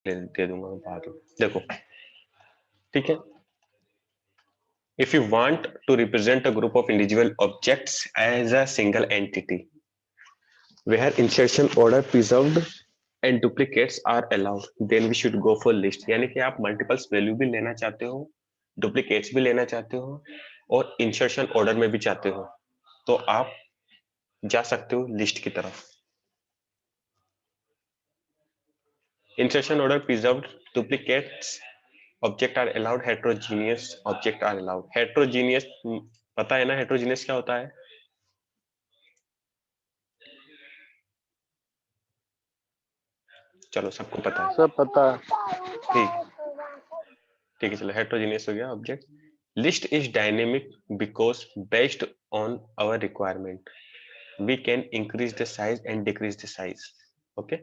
दे दूंगा बाद में, देखो ठीक है। If you want to represent a group of individual objects as a single entity, where insertion order preserved and duplicates are allowed, then we should go for list। यानी कि आप multiples value भी लेना चाहते हो, डुप्लीकेट्स भी लेना चाहते हो और इंसर्शन ऑर्डर में भी चाहते हो, तो आप जा सकते हो लिस्ट की तरफ। Insertion order preserved duplicates object are allowed, heterogeneous object are allowed. Heterogeneous पता है ना, हेट्रोजीनियस क्या होता है? चलो सबको पता है, सब पता है। ठीक है चलो, हेट्रोजीनियस हो गया object. List is dynamic because based on our requirement we can increase the size and decrease the size. Okay,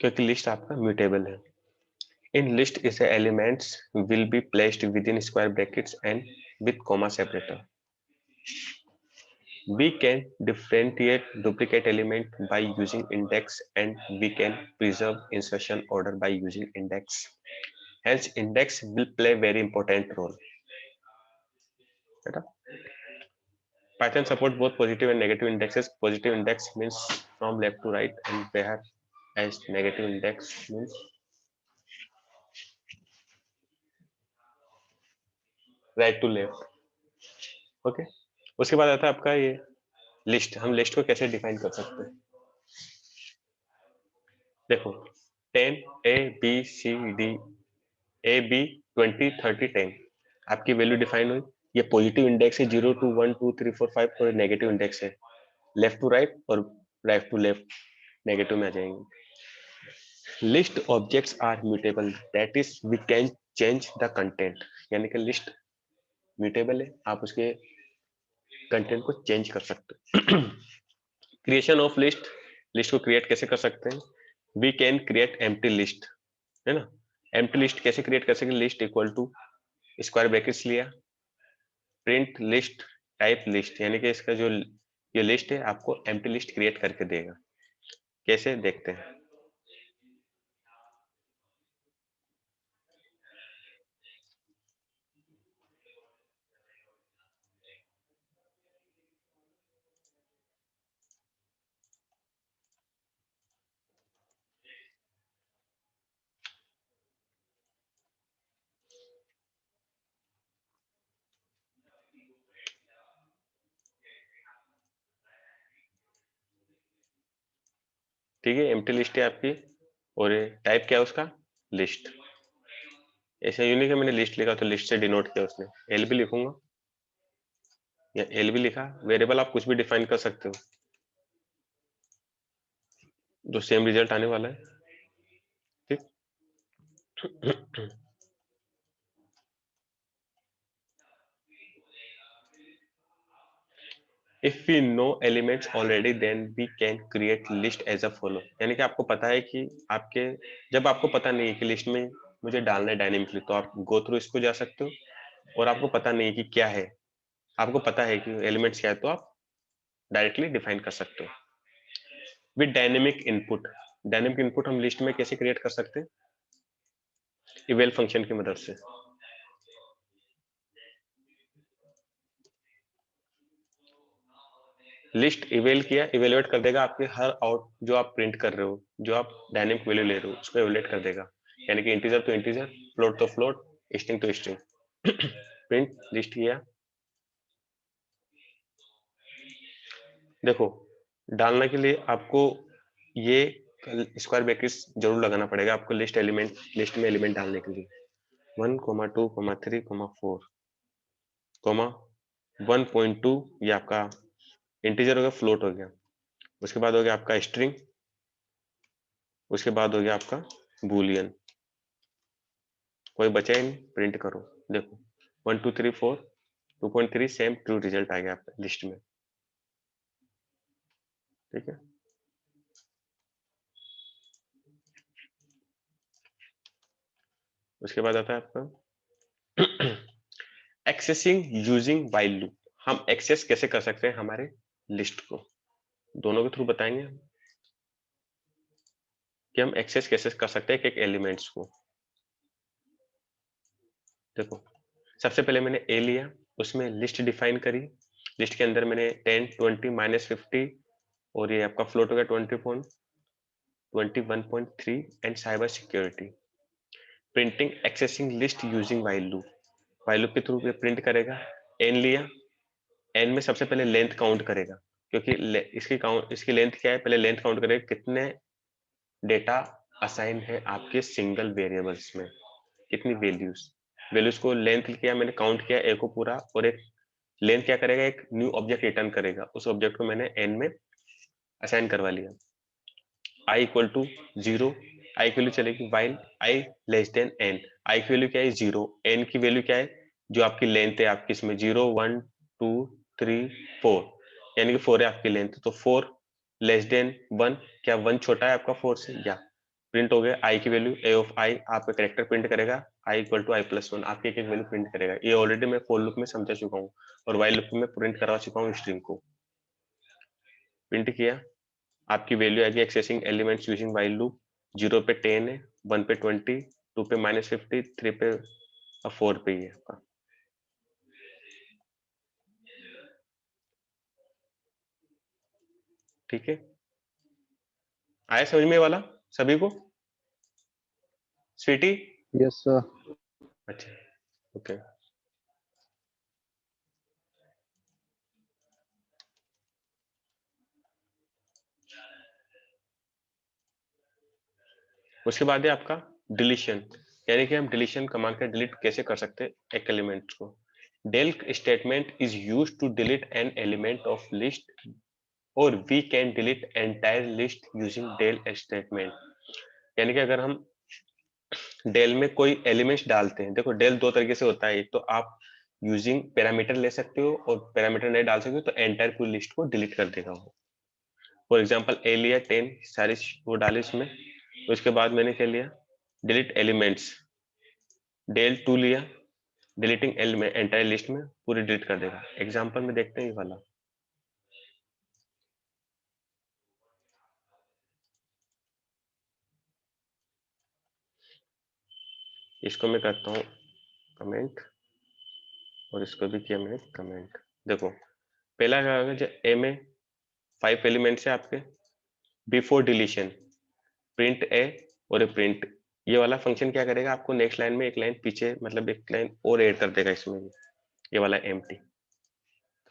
क्योंकि लिस्ट आपका म्यूटेबल है। In list is the elements will be placed within square brackets and with comma separator. We can differentiate duplicate element by using index and we can preserve insertion order by using index. Hence index will play very important role. Right? Python support both positive and negative indexes. Positive index means from left to right and whereas negative index means right to left। Okay, उसके बाद आता है आपका ये list. हम list को कैसे define कर सकते हैं? देखो 10 A B C D A B 20 30 10 आपकी वैल्यू डिफाइन हुई। ये पॉजिटिव इंडेक्स है, 0 to 1 2 3 4 5, और नेगेटिव इंडेक्स है लेफ्ट टू राइट और राइट टू लेफ्ट, नेगेटिव में आ जाएंगे। List objects are mutable, that is we can change the content. यानी कि लिस्ट म्यूटेबल है, आप उसके कंटेंट को चेंज कर सकते हो। क्रिएशन ऑफ लिस्ट, लिस्ट को क्रिएट कैसे कर सकते हैं? We can create empty list, है ना। एम्प्टी लिस्ट कैसे क्रिएट कर सकते हैं? List equal to square brackets लिया, प्रिंट लिस्ट टाइप लिस्ट, यानी कि इसका जो ये लिस्ट है आपको एम्प्टी लिस्ट क्रिएट करके देगा। कैसे देखते हैं? ठीक है, एम्प्टी लिस्ट है आपकी और टाइप क्या है उसका? लिस्ट। ऐसा यूनिक है, मैंने लिस्ट लिखा तो लिस्ट से डिनोट किया उसने, एल भी लिखूंगा या एल भी लिखा। वेरिएबल आप कुछ भी डिफाइन कर सकते हो, जो सेम रिजल्ट आने वाला है। ठीक। If we know elements already, then we can create list as a follow। यानी कि आपको पता है कि आपके, जब आपको पता नहीं है कि लिस्ट में मुझे डालना है डायनेमिकली, तो आप गो थ्रू इसको जा सकते हो। और आपको पता नहीं है कि क्या है, आपको पता है कि एलिमेंट्स क्या है, तो आप डायरेक्टली डिफाइन कर सकते हो। With dynamic input, dynamic input हम लिस्ट में कैसे क्रिएट कर सकते हैं? इवेल फंक्शन की मदद से। लिस्ट इवेल किया, इवेलुएट कर देगा आपके हर आउट जो आप प्रिंट कर रहे हो, जो आप डायनेमिक वैल्यू ले रहे हो उसको इवेलुएट कर देगा। यानी कि इंटीजर तो इंटीजर, फ्लोट तो फ्लोट, स्ट्रिंग तो स्ट्रिंग। प्रिंट लिस्ट किया, देखो डालने के लिए आपको ये स्क्वायर ब्रैकेट्स जरूर लगाना पड़ेगा आपको लिस्ट एलिमेंट, लिस्ट में एलिमेंट डालने के लिए। 1 2 3 4 1.2 ये आपका इंटीजर हो गया, फ्लोट हो गया। उसके बाद हो गया आपका स्ट्रिंग, उसके बाद हो गया आपका बूलियन। कोई बचा ही नहीं, प्रिंट करो, देखो 1 2 3 4 2.3 सेम ट्रू रिजल्ट आ गया आपका लिस्ट में। ठीक है, उसके बाद आता है आपका एक्सेसिंग यूजिंग व्हाइल लूप। हम एक्सेस कैसे कर सकते हैं हमारे लिस्ट को, दोनों के थ्रू बताएंगे। कि हम एक्सेस कैसे कर सकते हैं एक एलिमेंट्स को। देखो सबसे पहले मैंने ए लिया, उसमें लिस्ट डिफाइन करी, लिस्ट के अंदर मैंने 10 20 -50 और ये आपका फ्लोट हो गया 21.3 and cyber security. Printing accessing list using while loop के थ्रू ये प्रिंट करेगा। एन लिया, एन में सबसे पहले लेंथ काउंट करेगा, क्योंकि इसकी लेंथ क्या है, पहले लेंथ काउंट करेगा कितने डेटा असाइन है आपके सिंगल वेरिएबल्स में, कितनी वैल्यूज को लेंथ किया मैंने, काउंट किया ए को पूरा, और एक लेंथ क्या करेगा, एक न्यू ऑब्जेक्ट रिटर्न करेगा, उस ऑब्जेक्ट को मैंने एन में असाइन करवा लिया। आई इक्वल टू 0, आई की वैल्यू चलेगी while I less than N, I की वैल्यू क्या है 0, एन की वैल्यू क्या है जो आपकी लेंथ है आपकी इसमें 0 1 2 3 4, यानी कि 4 है आपकी लेंथ, तो 4 लेस देन 1, क्या 1 छोटा है आपका 4 से, या प्रिंट हो गया आई की वैल्यू ए ऑफ आई, आपका कैरेक्टर प्रिंट करेगा I equal to I plus 1, आपकी एक वैल्यू प्रिंट करेगा। ये ऑलरेडी मैं फॉर लूप में समझा चुका हूँ और वाइल लूप में प्रिंट करवा चुका हूँ स्ट्रिंग को। प्रिंट किया, आपकी वैल्यू आएगी accessing elements using while loop, 0 पे 10 है, 1 पे 20, 2 पे -50, 3 पे 4 पे ही है आपका। ठीक है, आया समझ में वाला सभी को स्वीटी? Yes sir. अच्छा ओके। उसके बाद है आपका डिलीशन, यानी कि हम डिलीशन कमांड का डिलीट कैसे कर सकते हैं एक एलिमेंट को। del statement is used to delete an element of list और we can delete entire list using del statement. यानी कि अगर हम डेल में कोई एलिमेंट्स डालते हैं, देखो डेल दो तरीके से होता है, एक तो आप यूजिंग पैरामीटर ले सकते हो और पैरामीटर नहीं डाल सकते हो तो एंटायर पूरी लिस्ट को डिलीट कर देगा वो। फॉर एग्जांपल ए लिया 10 सारी वो डाले इसमें, उसके बाद मैंने क्या लिया डिलीट एलिमेंट्स, डेल 2 लिया, डिलीटिंग एलिमेंट एंटायर लिस्ट में पूरी डिलीट कर देगा। एग्जांपल में देखते हैं ये वाला, इसको मैं करता हूँ कमेंट और इसको भी किया मैंने कमेंट। देखो पहला क्या होगा, जो ए में 5 एलिमेंट्स है आपके, बिफोर डिलीशन प्रिंट ए और प्रिंट, ये वाला फंक्शन क्या करेगा आपको नेक्स्ट लाइन में एक लाइन पीछे मतलब एक लाइन और ऐड कर देगा इसमें, ये वाला एम्प्टी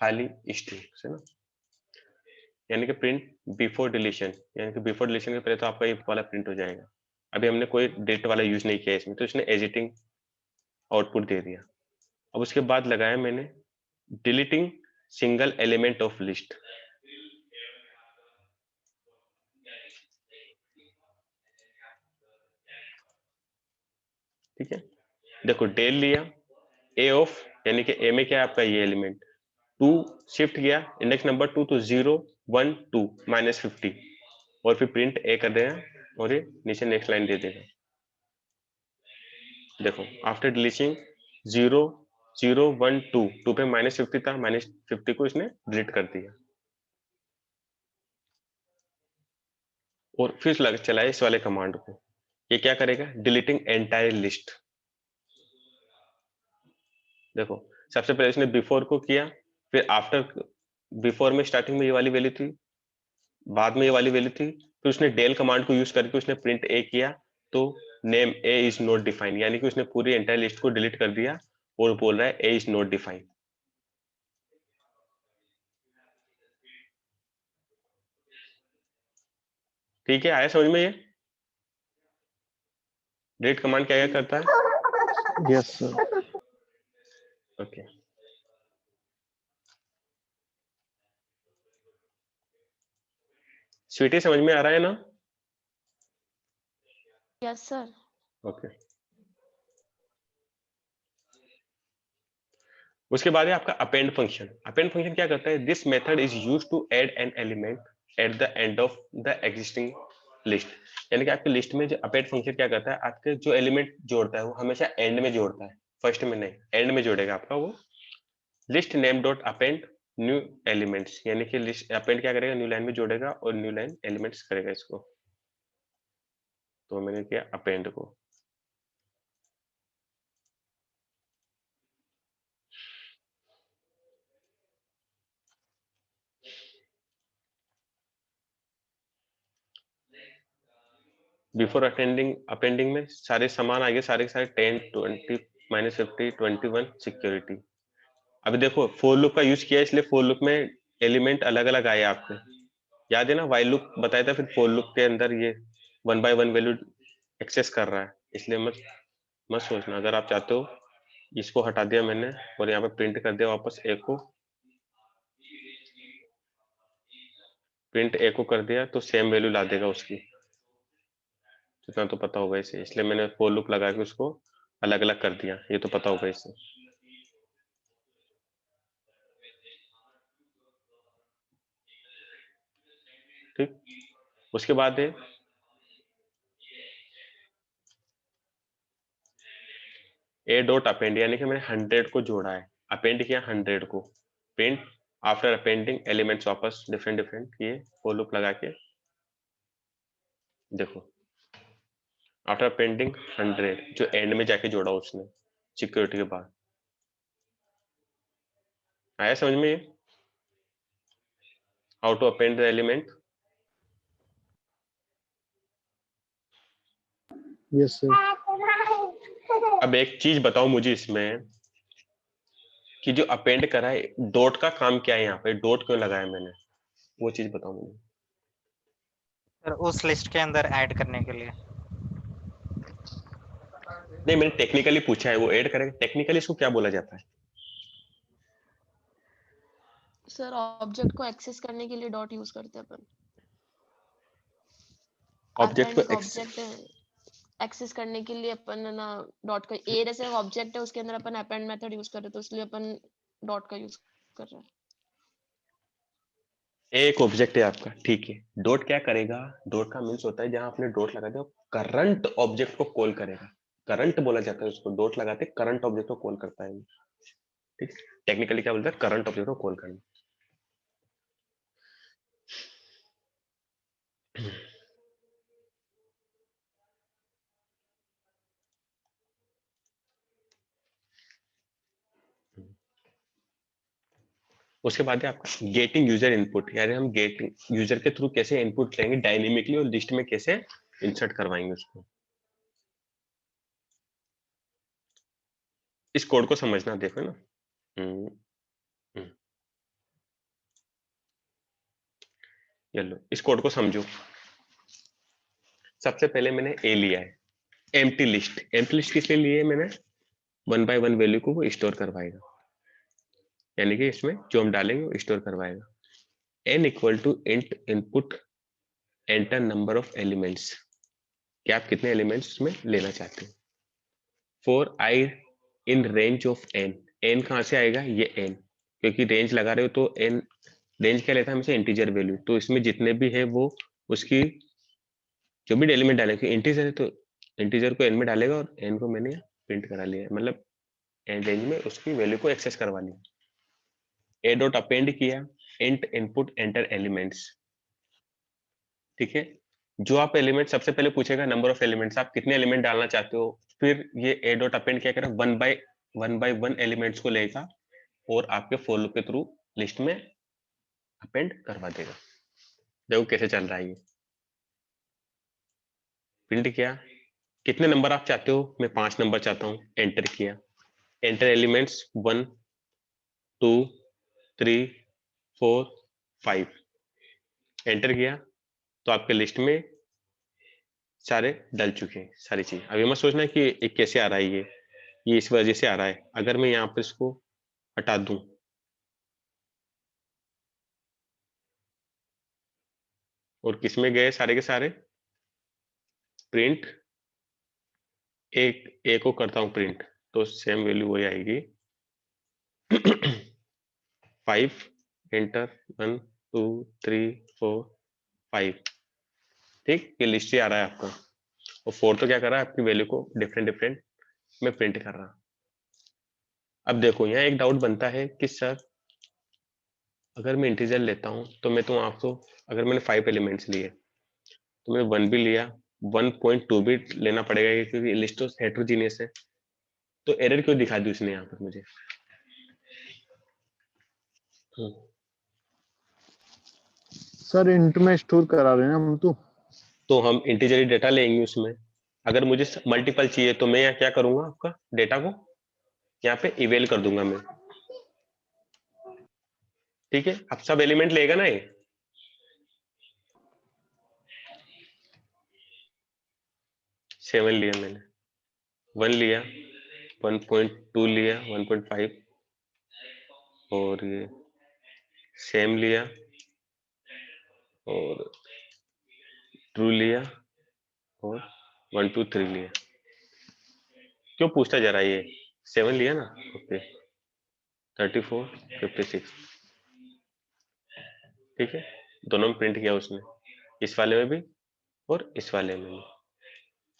खाली स्ट्रिंग है ना, यानी कि प्रिंट बिफोर डिलीशन, यानी कि बिफोर डिलीशन के पहले तो आपका ये वाला प्रिंट हो जाएगा। अभी हमने कोई डिलीट वाला यूज नहीं किया इसमें, तो इसने एजिटिंग आउटपुट दे दिया। अब उसके बाद लगाया मैंने deleting single element of list, ठीक है। देखो डेल लिया ए ऑफ, यानी कि ए में क्या है आपका ये एलिमेंट 2, शिफ्ट किया इंडेक्स नंबर 2 तो 0 1 2 -50 और फिर प्रिंट ए कर देगा और ये नीचे नेक्स्ट लाइन दे देगा। देखो आफ्टर डिलीटिंग 0 0 1 2 2 पे -50 था, -50 को इसने डिलीट कर दिया और फिर लग चलाए इस वाले कमांड को। ये क्या करेगा डिलीटिंग एंटायर लिस्ट। देखो सबसे पहले इसने बिफोर को किया, फिर आफ्टर, बिफोर में स्टार्टिंग में ये वाली वैल्यू थी, बाद में ये वाली वैल्यू थी, फिर उसने डेल कमांड को यूज करके उसने प्रिंट ए किया तो name A is not defined, यानी कि उसने पूरी एंटायर लिस्ट को डिलीट कर दिया और बोल रहा है ए इज नॉट डिफाइंड। ठीक है, आया समझ में ये डिलीट कमांड क्या क्या करता है? Yes sir. ओके स्वीटी समझ में आ रहा है ना? Yes sir. ओके उसके बाद है आपका अपेंड फंक्शन। अपेंड फंक्शन क्या करता है, this method is used to add an element at the end of the existing list. यानी कि आपकी लिस्ट में जो अपेंड फंक्शन क्या करता है, आपके जो एलिमेंट जोड़ता है वो हमेशा एंड में जोड़ता है, फर्स्ट में नहीं, एंड में जोड़ेगा आपका वो। List name dot append new elements, यानी कि लिस्ट अपेंड क्या करेगा न्यू लाइन में जोड़ेगा और न्यू लाइन एलिमेंट्स करेगा इसको। तो मैंने किया अपेंड को। बिफोर अपेंडिंग में सारे समान आगे, सारे के सारे 10, 20, -50, 21 सिक्योरिटी। अभी देखो फोर लूप का यूज किया, इसलिए फोर लूप में एलिमेंट अलग अलग आए आपके। याद है ना, वाइल लूप बताया था, फिर फोर लूप के अंदर ये 1 by 1 वैल्यू एक्सेस कर रहा है, इसलिए मत सोचना। अगर आप चाहते हो, इसको हटा दिया मैंने और यहाँ पे प्रिंट कर दिया वापस एको, प्रिंट एको कर दिया तो सेम वैल्यू ला देगा उसकी, जितना तो पता होगा इसे। इसलिए मैंने फोर लूप लगा के उसको अलग अलग कर दिया, ये तो पता होगा इसे। ठीक, उसके बाद है ए डॉट अपेंड, यानी कि मैंने 100 को जोड़ा है, अपेंड किया 100 को, प्रिंट आफ्टर अपेंडिंग एलिमेंट्स वापस डिफरेंट डिफरेंट किए फॉर लूप लगा के। देखो आफ्टर अपेंडिंग 100 जो एंड में जाके जोड़ा उसने सिक्योरिटी के बाद। आया समझ में ये, how to append the element? Yes sir. अब एक चीज बताओ मुझे इसमें कि जो अपेंड करा है, डॉट का काम क्या है यहाँ पे, डॉट क्यों लगाया मैंने, वो चीज बताओ मुझे। सर उस लिस्ट के अंदर ऐड करने के लिए। नहीं, मैंने टेक्निकली पूछा है, वो ऐड करेगा, टेक्निकली इसको क्या बोला जाता है? सर ऑब्जेक्ट को एक्सेस करने के लिए डॉट यूज करते हैं अपन। ऑब्जेक्ट को ऑब्जेक्ट एक्सेस करने के लिए अपन ना डॉट का, ए जैसे ऑब्जेक्ट है उसके अंदर अपन अपेंड मेथड यूज कर रहे हैं, तो इसलिए अपन डॉट का यूज कर रहे हैं। एक ऑब्जेक्ट है आपका, ठीक है, डॉट क्या करेगा, डॉट का मीन्स होता है जहां आपने डॉट लगा दिया करंट ऑब्जेक्ट को कॉल करेगा, करंट बोला जाता है उसको, डॉट लगाते करंट ऑब्जेक्ट को कॉल करता है। ठीक, टेक्निकली क्या बोलता है, करंट ऑब्जेक्ट को कॉल करना। उसके बाद है आपका गेटिंग यूजर इनपुट, यानी हम गेटिंग यूजर के थ्रू कैसे इनपुट लेंगे डायनेमिकली और लिस्ट में कैसे इंसर्ट करवाएंगे उसको। इस कोड को समझना, देखो ना। चलो इस कोड को समझो। सबसे पहले मैंने ए लिया है, एम्प्टी लिस्ट। एम्प्टी लिस्ट किस लिए लिए है मैंने, 1 by 1 वैल्यू को वो स्टोर करवाएगा, यानी कि इसमें जो हम डालेंगे वो स्टोर करवाएगा। n equal to int input enter number of elements, कि आप कितने एलिमेंट्स में लेना चाहते हो। For i in range of n, n कहाँ से आएगा, ये n, क्योंकि रेंज लगा रहे हो तो n रेंज क्या लेता है हमेशा, इंटीजर वैल्यू, तो इसमें जितने भी है वो उसकी जो भी एलिमेंट डालेंगे, इंटीजर है तो इंटीजर को n में डालेगा, और n को मैंने प्रिंट करा लिया, मतलब n रेंज में उसकी वैल्यू को एक्सेस करवा लिया। ए डॉट अपेंड किया इंट इनपुट एंटर एलिमेंट्स, ठीक है। जो आप एलिमेंट सबसे पहले पूछेगा नंबर ऑफ एलिमेंट्स, आप कितने एलिमेंट डालना चाहते हो, फिर ये ए डॉट अपेंड क्या करेगा, 1 by 1 एलिमेंट्स को लेगा और आपके फॉर लूप के थ्रू लिस्ट में अपेंड करवा देगा। देखो कैसे चल रहा है ये। प्रिंट किया, कितने नंबर आप चाहते हो, मैं 5 नंबर चाहता हूं, एंटर किया, एंटर एलिमेंट्स 1 2 3 4 5, एंटर किया तो आपके लिस्ट में सारे डल चुके हैं सारी चीज। अभी मत सोचना कि ये कैसे आ रहा है, ये इस वजह से आ रहा है। अगर मैं यहाँ पर इसको हटा दूं और किस में गए सारे के सारे, प्रिंट एक को करता हूं प्रिंट, तो सेम वैल्यू वही आएगी 5, एंटर 1 2 3 4 5, ठीक, ये लिस्ट ही आ रहा है आपका। और 4 तो क्या कर रहा है, आपकी वैल्यू को डिफरेंट डिफरेंट में प्रिंट कर रहा। अब देखो यहाँ एक डाउट बनता है कि सर अगर मैं इंटीजर लेता हूं तो मैं तो आपको, अगर मैंने 5 एलिमेंट्स लिए तो मैंने 1 भी लिया 1.2 भी लेना पड़ेगा क्योंकि लिस्ट हेटेरोजीनियस है। तो एरर क्यों दिखा दी उसने यहाँ पर मुझे? सर इंट में स्टोर करा रहे हैं हम तो हम इंटीजरी डेटा लेंगे उसमें। अगर मुझे मल्टीपल चाहिए तो मैं यहाँ क्या करूंगा, आपका डेटा को यहाँ पे इवेल कर दूंगा मैं। ठीक है, अब सब एलिमेंट लेगा ना ये। सेवन लिया मैंने, 1 लिया, 1.2 लिया, 1.5 और ये सेम लिया और ट्रू लिया और 1 2 3 लिया। क्यों पूछता जरा, ये 7 लिया ना? ओके, 34 56। ठीक है, दोनों में प्रिंट किया उसने, इस वाले में भी और इस वाले में भी,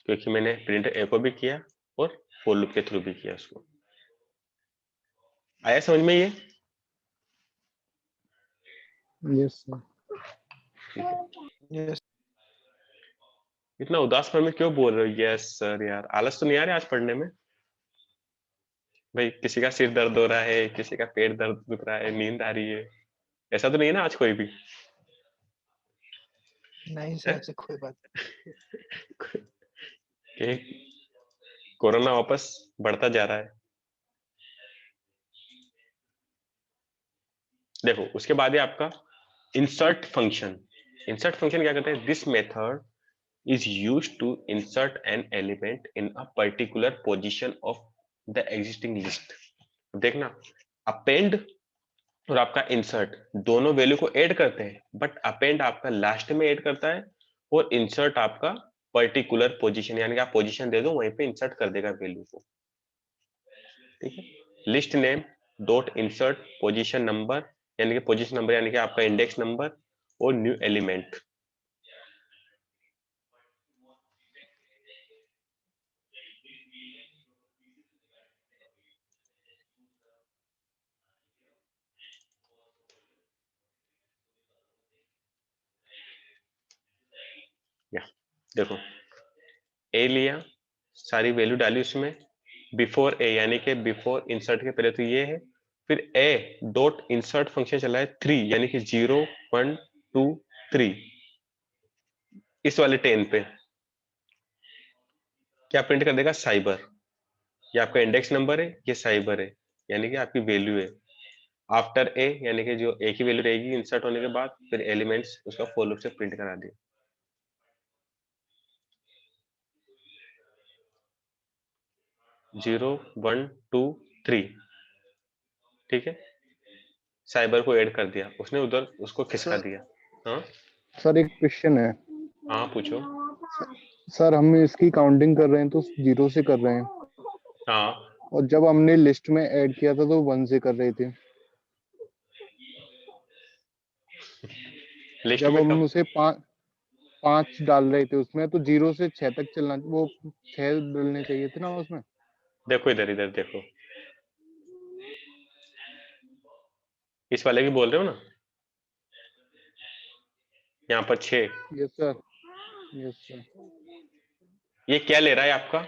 क्योंकि मैंने प्रिंट ए को भी किया और फॉर लूप के थ्रू भी किया उसको। आया समझ में ये? Yes sir. ठीक है, यस इतना उदास मन में क्यों बोल रहे हो? यस सर, यार आलस तो नहीं आ रहा आज पढ़ने में? भाई किसी का सिर दर्द हो रहा है, किसी का पेट दर्द दुख रहा है, नींद आ रही है, ऐसा तो नहीं है ना आज कोई भी? नहीं सर, ऐसे कोई बात कि कोरोना वापस बढ़ता जा रहा है। देखो उसके बाद है आपका इंसर्ट फंक्शन। इंसर्ट फंक्शन क्या करते हैं? This method is used to insert an element in a particular position of the existing list। देखना, अपेंड और आपका इंसर्ट दोनों वैल्यू को ऐड करते हैं, बट अपेंड आपका लास्ट में ऐड करता है और इंसर्ट आपका पर्टिकुलर पोजीशन, यानी कि आप पोजीशन दे दो वहीं पे इंसर्ट कर देगा वैल्यू को। ठीक है, list name dot insert position number, यानी कि पोजीशन नंबर यानी कि आपका इंडेक्स नंबर और न्यू एलिमेंट। या देखो, ए लिया, सारी वैल्यू डाली उसमें, बिफोर ए यानी कि बिफोर इंसर्ट के पहले तो ये है, फिर ए डॉट इंसर्ट फंक्शन चला है 3 यानी कि 0 1 2 3 इस वाले 10 पे क्या प्रिंट कर देगा? साइबर। ये आपका इंडेक्स नंबर है, ये साइबर है, यानी कि आपकी वैल्यू है। आफ्टर ए यानी कि जो ए की वैल्यू रहेगी इंसर्ट होने के बाद, फिर एलिमेंट्स उसका फॉर लूप से प्रिंट करा दिया। 0 1 2 3। ठीक है, साइबर को ऐड कर दिया उसने, उधर उसको खिसका दिया। हाँ सर एक क्वेश्चन है। हाँ पूछो। सर हम इसकी काउंटिंग कर रहे हैं तो 0 से कर रहे हैं, हाँ, और जब हमने लिस्ट में ऐड किया था तो 1 से कर रहे थे। लिस्ट जब में हम कब? उसे 5 डाल रहे थे उसमें, तो 0 से 6 तक चलना, वो 6 डलने चाहिए थे ना उसमें। देखो इधर इधर देखो, इस वाले की बोल रहे हो ना? यहाँ पर 6, यस सर, यस सर। ये क्या ले रहा है आपका?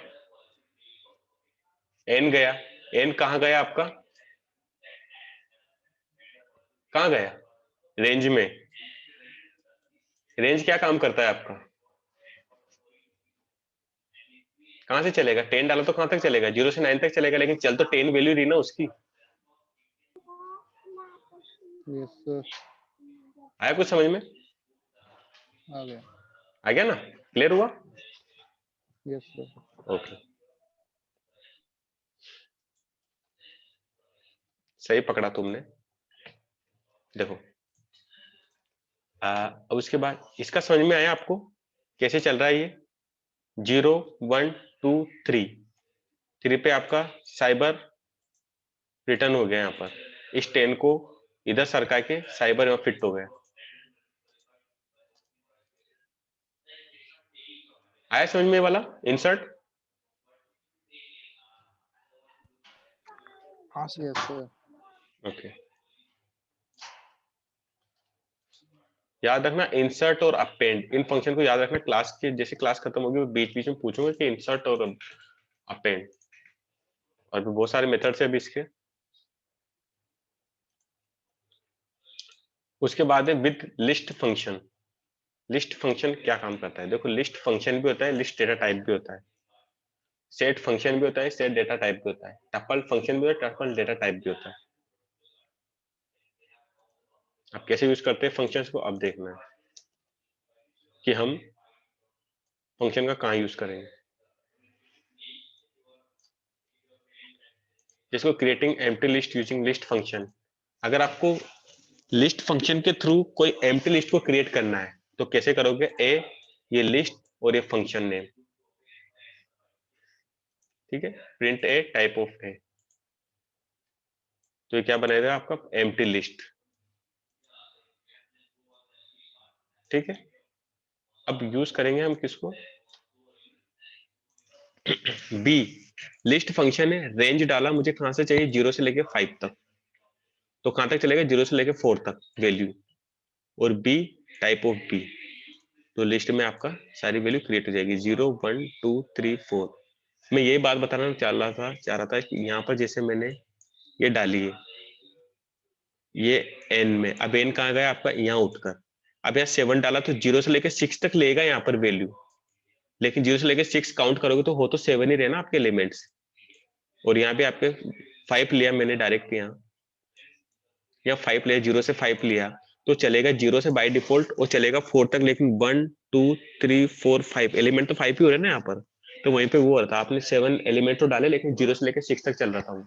एन गया, एन कहाँ गया आपका? कहाँ गया? रेंज में। रेंज क्या काम करता है आपका? कहाँ से चलेगा? 10 डालो तो कहाँ तक चलेगा? 0 से 9 तक चलेगा, लेकिन चल तो 10 वैल्यू रही ना उसकी। यस सर, आया कुछ समझ में? आ गया। आ गया ना? क्लियर हुआ? Yes sir. ओके, सही पकड़ा तुमने। देखो अब उसके बाद इसका समझ में आया आपको कैसे चल रहा है ये? 0 1 2 3 3 पे आपका साइबर रिटर्न हो गया। यहाँ पर इस 10 को इधर सरका के साइबर में फिट हो गया। आया समझ में ये वाला इंसर्ट? हाँ सर। Yes sir. ओके, याद रखना इंसर्ट और अपेंड, इन फंक्शन को याद रखना। क्लास के जैसे क्लास खत्म होगी बीच बीच में पूछूंगा कि इंसर्ट और अपेंड, और भी बहुत सारे मेथड्स है अभी इसके। उसके बाद है with list function. List function क्या काम करता है? देखो लिस्ट फंक्शन भी होता है, लिस्ट डेटा टाइप भी होता है, सेट फंक्शन भी होता है, सेट डेटा टाइप भी होता है, टपल फंक्शन भी होता है, टपल डेटा टाइप भी होता है। आप कैसे यूज करते हैं फंक्शंस को, अब देखना है कि हम फंक्शन का कहाँ यूज करेंगे। जिसको creating empty list using list function. अगर आपको लिस्ट फंक्शन के थ्रू कोई एम्प्टी लिस्ट को क्रिएट करना है तो कैसे करोगे? ये लिस्ट और ये फंक्शन नेम, ठीक है, प्रिंट ए टाइप ऑफ ए, तो ये क्या बनाएगा आपका? एम्प्टी लिस्ट, ठीक है। अब यूज करेंगे हम किसको? बी लिस्ट फंक्शन है, रेंज डाला मुझे कहां से चाहिए, 0 से लेके 5 तक, तो कहां तक चलेगा? 0 से लेके 4 तक वैल्यू, और बी टाइप ऑफ बी, तो लिस्ट में आपका सारी वैल्यू क्रिएट हो जाएगी 0 1 2 3 4। मैं ये बात बताना चाह रहा था कि यहाँ पर जैसे मैंने ये डाली है ये एन में, अब एन कहाँ गया आपका? यहाँ उठकर, अब यहाँ 7 डाला तो 0 से लेके 6 तक लेगा यहाँ पर वैल्यू, लेकिन 0 से लेके 6 काउंट करोगे तो हो तो 7 ही रहना आपके एलिमेंट्स, और यहाँ पे आपके 5 लिया मैंने डायरेक्ट, यहाँ 5 लिया, 0 से 5 लिया तो चलेगा 0 से बाय डिफॉल्ट और चलेगा 4 तक, लेकिन 1 2 3 4 5 एलिमेंट तो 5 ही हो रहे हैं ना यहाँ पर, तो वहीं पे वो हो रहा था, आपने 7 एलिमेंट तो डाले लेकिन 0 से लेके 6 तक चल रहा था वो,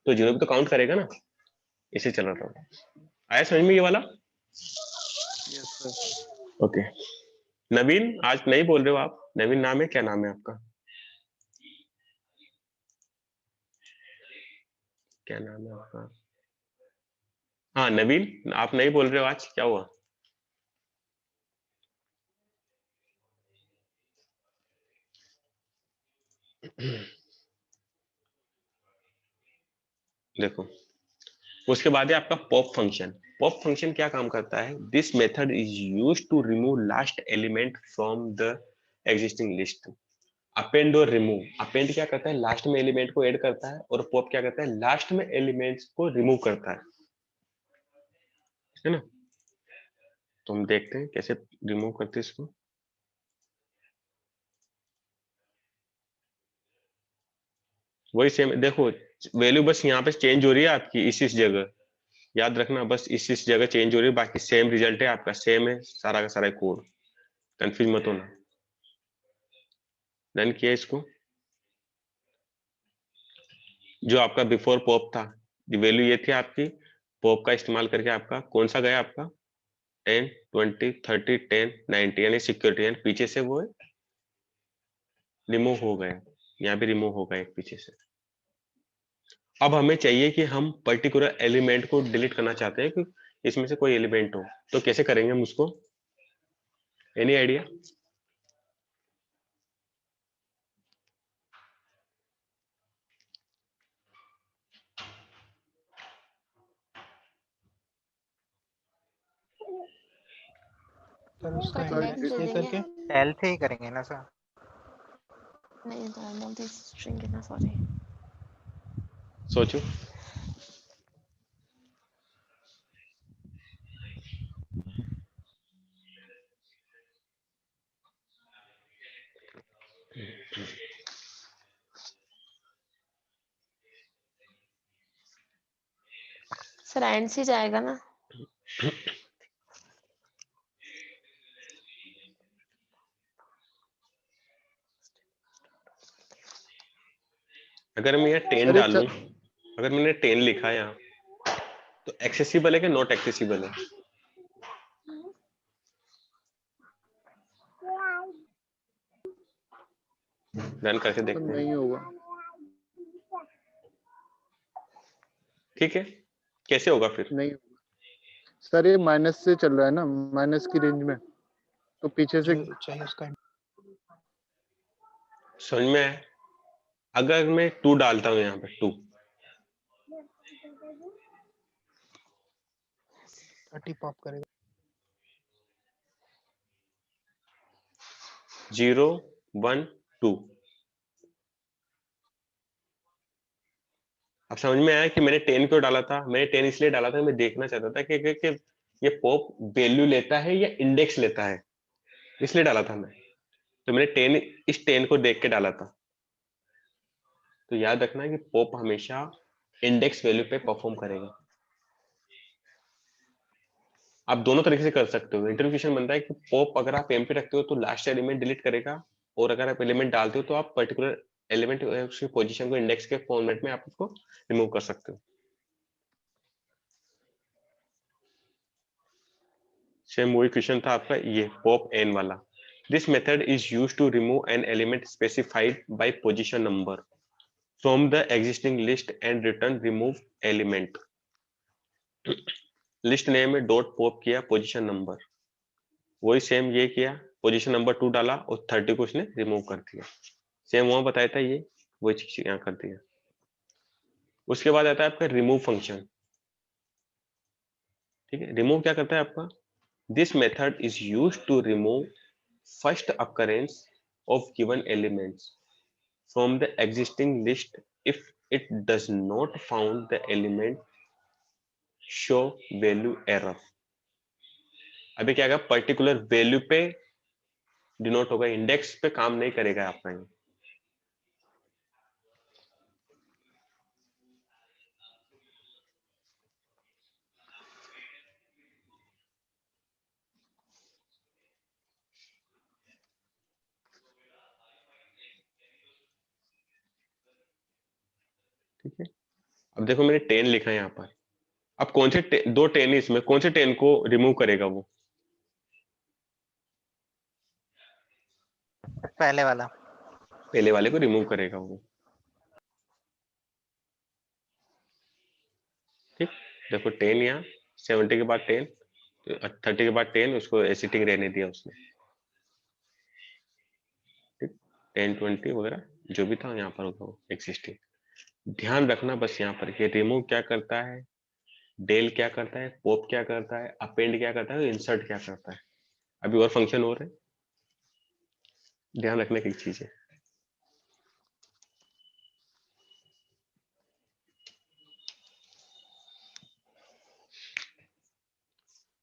तो 0 भी तो काउंट करेगा ना, इसे चल रहा था। आया समझ में ये वाला? Yes sir. ओके। नवीन आज नहीं बोल रहे हो आप? नवीन नाम है, क्या नाम है आपका? क्या नाम है आपका? हाँ नवीन, आप नहीं बोल रहे हो आज, क्या हुआ? देखो उसके बाद है आपका पॉप फंक्शन। पॉप फंक्शन क्या काम करता है? This method is used to remove last element from the existing list. Append और रिमूव, अपेंड क्या करता है? लास्ट में एलिमेंट को ऐड करता है, और पॉप क्या करता है? लास्ट में एलिमेंट्स को रिमूव करता है ना। तो हम देखते हैं कैसे रिमूव करते हैं इसको। वही सेम देखो, वैल्यू बस यहाँ पे चेंज हो रही है आपकी इस जगह, याद रखना, बस इस जगह चेंज हो रही है, बाकी सेम रिजल्ट है आपका, सेम है सारा का सारा कोड, कंफ्यूज मत होना। डन किया इसको। जो आपका बिफोर पॉप था, वैल्यू ये थी आपकी, पॉप का इस्तेमाल करके आपका कौन सा गया? आपका 10 20 30 10 90, यानी सिक्योरिटी, यानी पीछे से वो रिमूव हो गया, यहाँ भी रिमूव हो गया एक पीछे से। अब हमें चाहिए कि हम पर्टिकुलर एलिमेंट को डिलीट करना चाहते हैं कि इसमें से कोई एलिमेंट हो, तो कैसे करेंगे हम उसको? Any idea? सर उसका कट इंडेक्स दे दे देंगे करके हम। एल से ही करेंगे ना सर? नहीं नॉर्मल दिस स्ट्रिंग है ना, सॉरी। सोचो। सर एंड से जाएगा ना? अगर मैं यहाँ 10 सर ये डालूं, अगर मैंने 10 लिखा यहाँ, तो एक्सेसिबल है कि नॉट एक्सेसिबल है? रन करके सर देखते हैं। नहीं होगा। ठीक है, कैसे होगा फिर? नहीं होगा सर, ये माइनस से चल रहा है ना, माइनस की रेंज में, तो पीछे से जो चाहिए उसका समझ में आया? अगर मैं 2 डालता हूँ यहाँ पे 2, 30 पॉप करेगा। 0 1 2। अब समझ में आया कि मैंने 10 क्यों डाला था? मैंने 10 इसलिए डाला था, मैं देखना चाहता था कि ये पॉप वैल्यू लेता है या इंडेक्स लेता है, इसलिए डाला था मैं। तो मैंने 10 इस 10 को देख के डाला था। तो याद रखना कि पॉप हमेशा इंडेक्स वैल्यू पे परफॉर्म करेगा। आप दोनों तरीके से कर सकते हो। इंटरप्रिटेशन बनता है कि पॉप अगर आप एम्प्टी रखते हो तो लास्ट एलिमेंट डिलीट करेगा, और अगर आप एलिमेंट डालते हो तो आप पर्टिकुलर एलिमेंट उसकी पोजीशन को इंडेक्स के फॉर्मेट में आप उसको रिमूव कर सकते हो। सेम वही क्वेश्चन था आपका ये पॉप एन वाला। This method is used to remove an element specified by position number from the existing list and return remove element. List name में डॉट पॉप किया पोजीशन नंबर, वही सेम ये किया, पोजीशन नंबर 2 डाला और 30 को उसने रिमूव कर दिया। सेम वहां बताया था ये, वही चीज यहाँ कर दिया। उसके बाद आता है आपका रिमूव फंक्शन। ठीक है, रिमूव क्या करता है आपका? This method is used to remove first occurrence of given elements from the existing list if it does not found the element show value error. अभी क्या होगा, पर्टिकुलर वैल्यू पे डिनोट होगा, इंडेक्स पे काम नहीं करेगा आपका ये। ठीक है, अब देखो मैंने 10 लिखा है यहाँ पर। अब कौन से दो 10 इसमें, कौन से 10 को रिमूव करेगा वो? पहले वाला। पहले वाले को रिमूव करेगा वो। ठीक, देखो 10 यहाँ, 70 के बाद 10, 30 के बाद 10, उसको एसिटिंग रहने दिया उसने। ठीक, 10 20 वगैरह जो भी था यहाँ पर होगा वो एग्जिस्टिंग। ध्यान रखना बस यहाँ पर कि रिमूव क्या करता है, डेल क्या करता है, पॉप क्या करता है, अपेंड क्या करता है, इंसर्ट क्या करता है। अभी और फंक्शन हो रहे हैं, ध्यान रखने की चीज है।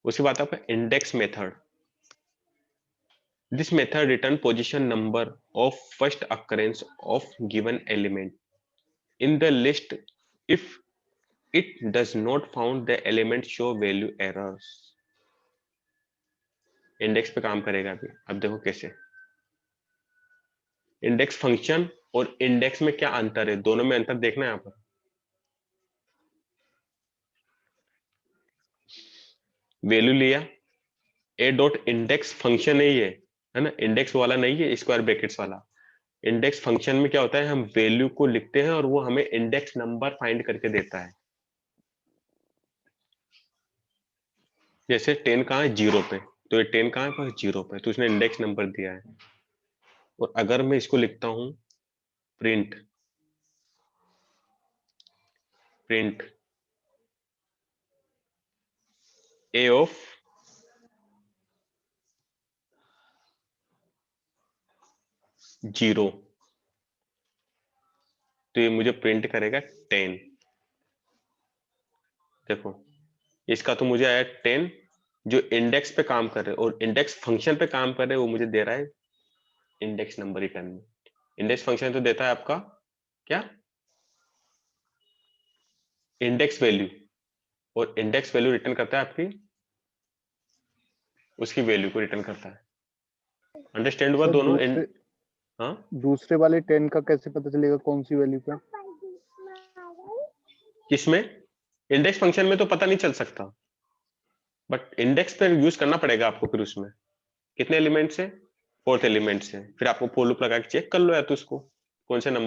उसके बाद आपका index method. This method return position number of first occurrence of given element in the list if it does not found the element show value errors। Index पे काम करेगा अभी। अब देखो कैसे। इंडेक्स फंक्शन और इंडेक्स में क्या अंतर है, दोनों में अंतर देखना है यहाँ पर। वैल्यू लिया, ए डॉट इंडेक्स फंक्शन है ना, इंडेक्स वाला नहीं है स्क्वायर ब्रैकेट्स वाला। इंडेक्स फंक्शन में क्या होता है, हम वैल्यू को लिखते हैं और वो हमें इंडेक्स नंबर फाइंड करके देता है। जैसे 10 कहाँ है, 0 पे, तो ये 10 कहाँ है, पर 0 पे, तो उसने इंडेक्स नंबर दिया है। और अगर मैं इसको लिखता हूं print print A of zero, तो ये मुझे प्रिंट करेगा 10। देखो इसका तो मुझे आया 10, जो इंडेक्स पे काम कर रहे हैं और इंडेक्स फंक्शन पे काम कर रहे हैं वो मुझे दे रहा है इंडेक्स नंबर रिटर्न में। इंडेक्स फंक्शन तो देता है आपका क्या, इंडेक्स वैल्यू, और इंडेक्स वैल्यू रिटर्न करता है आपकी उसकी वैल्यू को रिटर्न करता है। अंडरस्टैंड हुआ दोनों? हाँ, दूसरे वाले 10 का कैसे पता चलेगा कौन सी वैल्यू पे? किसमें? इंडेक्स फंक्शन में तो पता नहीं चल सकता, बट इंडेक्स पे यूज करना पड़ेगा आपको। फिर उसमें कितने एलिमेंट से, 4th एलिमेंट से, फिर आपको फॉर लूप लगा के चेक कर लो या तो उसको कौन से नंबर